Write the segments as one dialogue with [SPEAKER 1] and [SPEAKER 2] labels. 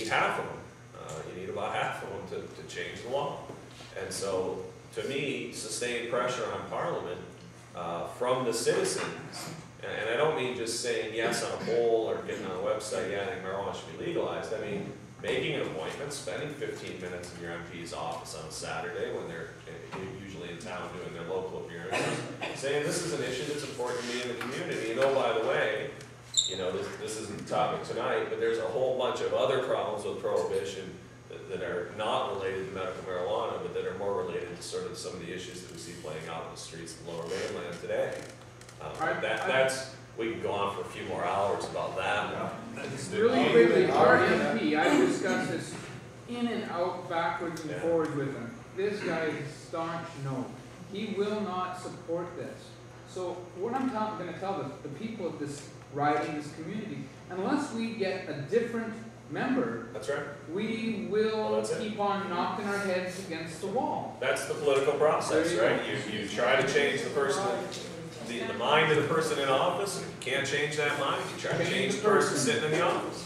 [SPEAKER 1] need half of them. You need about half of them to change the law. And so, to me, sustained pressure on Parliament from the citizens, and I don't mean just saying yes on a poll or getting on a website, yeah, I think marijuana should be legalized. I mean, making an appointment, spending 15 minutes in your MP's office on a Saturday when they're usually in town doing their local appearances, saying this is an issue that's important to me in the community. And oh, by the way, you know, this isn't the topic tonight, but there's a whole bunch of other problems with prohibition that are not related to medical marijuana, but that are more related to sort of some of the issues that we see playing out in the streets of the Lower Mainland today. We can go on for a few more hours about that.
[SPEAKER 2] Really quickly, our MP, I discussed this in and out, backwards and forwards with him. This guy is staunch no. He will not support this. So what I'm going to tell the people of this riding, this community, unless we get a different member,
[SPEAKER 1] that's right,
[SPEAKER 2] we will keep on knocking our heads against the wall.
[SPEAKER 1] That's the political process, right? You try to change the person, the mind of the person in office, and if you can't change that mind, you try to change the person sitting in the office.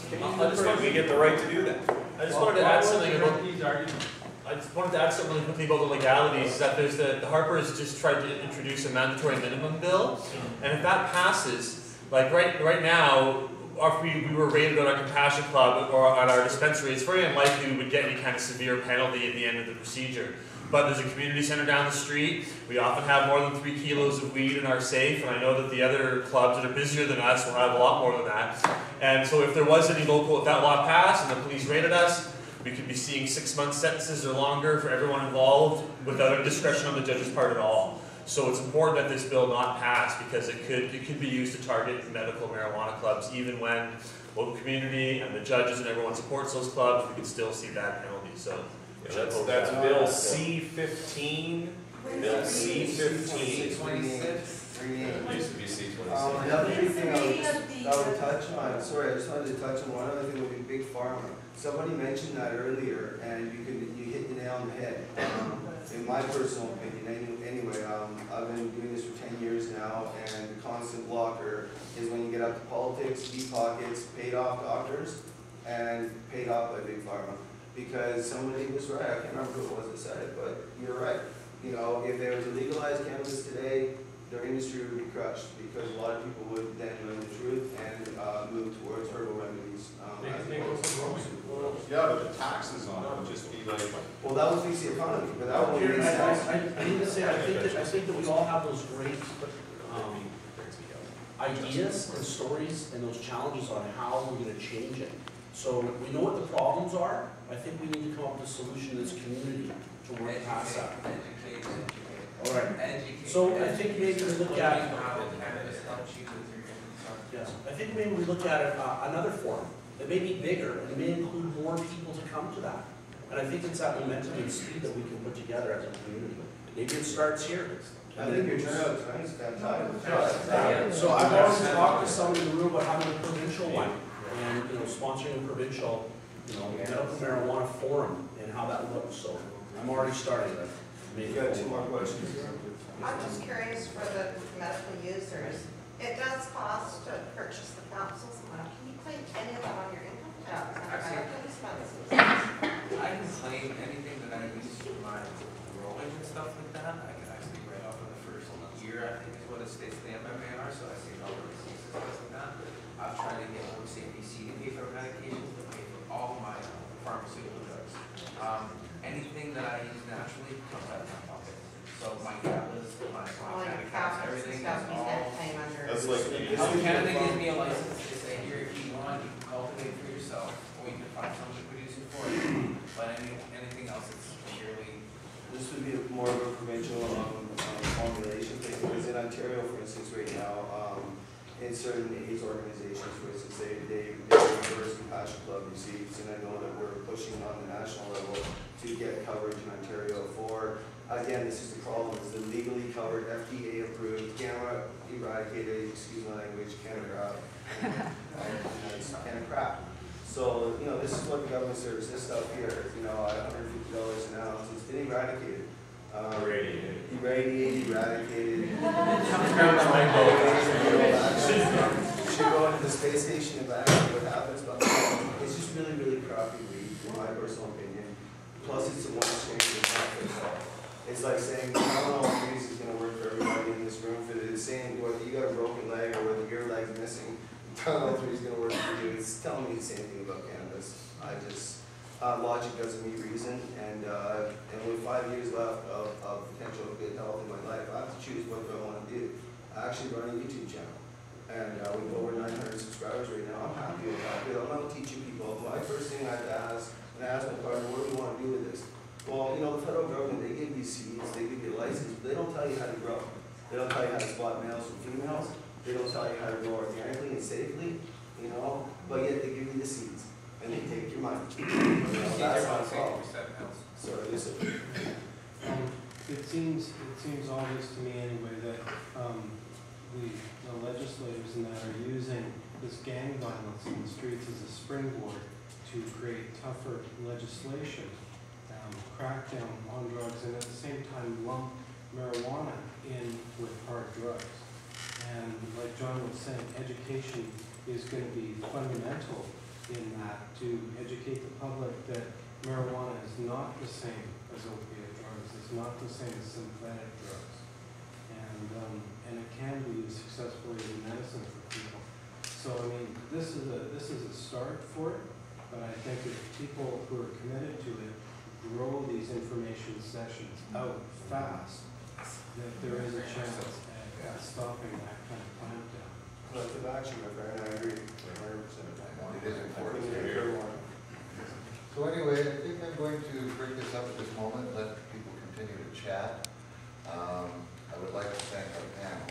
[SPEAKER 1] We get the right to do that.
[SPEAKER 3] I just wanted to add something about these arguments. I just wanted to add something really quickly about the legalities. That there's the Harper's just tried to introduce a mandatory minimum bill, and if that passes, like right now, if we were rated on our compassion club or at our dispensary, it's very unlikely we would get any kind of severe penalty at the end of the procedure. But there's a community center down the street. We often have more than 3 kilos of weed in our safe, and I know that the other clubs that are busier than us will have a lot more than that. And so if there was any local, if that law passed and the police raided us, we could be seeing 6-month sentences or longer for everyone involved without any discretion on the judge's part at all. So it's important that this bill not pass because it could be used to target medical marijuana clubs, even when local community and the judges and everyone supports those clubs. We could still see that penalty. So
[SPEAKER 1] yeah, that's Bill C-15. Bill C-15. It used to be C-26.
[SPEAKER 4] Another big thing I would touch on. Sorry, I just wanted to touch on one other thing would be big pharma. Somebody mentioned that earlier, and you hit the nail on the head. In my personal opinion, anyway, I've been doing this for 10 years now, and the constant blocker is when you get up to politics, deep pockets, paid off doctors, and paid off by big pharma. Because somebody was right, I can't remember who it was that said it, but you're right. You know, if there was a legalized cannabis today, their industry would be crushed because a lot of people would then learn the truth and move towards herbal remedies.
[SPEAKER 5] Yeah, but the taxes on it would just be like.
[SPEAKER 4] Well, that would fix the economy, but that would be.
[SPEAKER 6] I need to say, I think that we all have those great ideas and stories and those challenges on how we're going to change it. So we know what the problems are. I think we need to come up with a solution that's community to work past that. All right. So I think maybe we look at another forum that may be bigger and may include more people to come to that. And I think it's that momentum and speed that we can put together as a community. Maybe it starts here.
[SPEAKER 4] I think your turnout tonight is fantastic.
[SPEAKER 6] So I've already talked to some in the room about having a provincial one and sponsoring a provincial medical marijuana forum and how that looks. So I'm already starting that.
[SPEAKER 4] Maybe got 2 more questions.
[SPEAKER 7] I'm just curious for the medical users. It does cost to purchase the capsules. Can you claim any of that on your income tax?
[SPEAKER 8] I can claim anything that I use for my rolling and stuff like that. I can actually write off in the first year, I think is what it states in the MMAR, so I see all the receipts and stuff like that. I've tried to get home CBC to pay for medications, to pay for all my pharmaceutical drugs. Anything that I use naturally comes out of my pocket. So my tablets, my caps, everything is all.
[SPEAKER 5] That's like
[SPEAKER 8] Canada gives me a license to say, here, if you want, you can cultivate for yourself, or you can find someone to produce it for you. But anything else, it's purely.
[SPEAKER 4] This would be more of a provincial formulation thing, because in Ontario, for instance, right now, in certain AIDS organizations, for instance, they reimburse Compassion Club receipts, and I know that we're pushing on the national level to get coverage in Ontario for, again, this is the problem, it's the legally covered, FDA approved, camera eradicated, excuse my language, Canada, it's kind of crap. So, this is what the government serves, this stuff here, at $150 an ounce, it's been eradicated. Eradicated. Should go into the space station and back and see what happens, but it's just really, really crap. crappy weed, in my personal opinion. Plus, it's the one change that's not fixed all. It's like saying, Tylenol freeze is gonna work for everybody in this room, for the same, whether you got a broken leg or whether your leg's missing, Tylenol freeze is gonna work for you. It's telling me the same thing about cannabis. I just, logic doesn't meet reason, and with 5 years left of potential good health in my life, I have to choose what do I wanna do. I actually run a YouTube channel, and with over 900 subscribers right now, I'm happy with that. I'm out teaching people. My first thing I have to ask, and I ask my partner, what do we wanna do with this? Well, you know, the federal government, they give you seeds, they give you a license, but they don't tell you how to grow. They don't tell you how to spot males from females. They don't tell you how to grow organically and safely, you know, but yet they give you the seeds, and they take your money. You know, that's my problem. Sorry, listen.
[SPEAKER 9] It seems obvious to me anyway that the legislators and that are using this gang violence in the streets as a springboard to create tougher legislation, crackdown on drugs, and at the same time lump marijuana in with hard drugs. And like John was saying, education is going to be fundamental in that, to educate the public that marijuana is not the same as opiate drugs, it's not the same as synthetic drugs, and it can be used successfully as a medicine for people. So I mean, this is a start for it, but I think if people who are committed to it grow these information sessions out fast, that there is a chance at stopping that kind of clamp down.
[SPEAKER 4] Collective action, my friend, I agree 100%.
[SPEAKER 10] It is important.
[SPEAKER 4] Everyone.
[SPEAKER 10] So anyway, I think I'm going to break this up at this moment, let people continue to chat. I would like to thank our panel.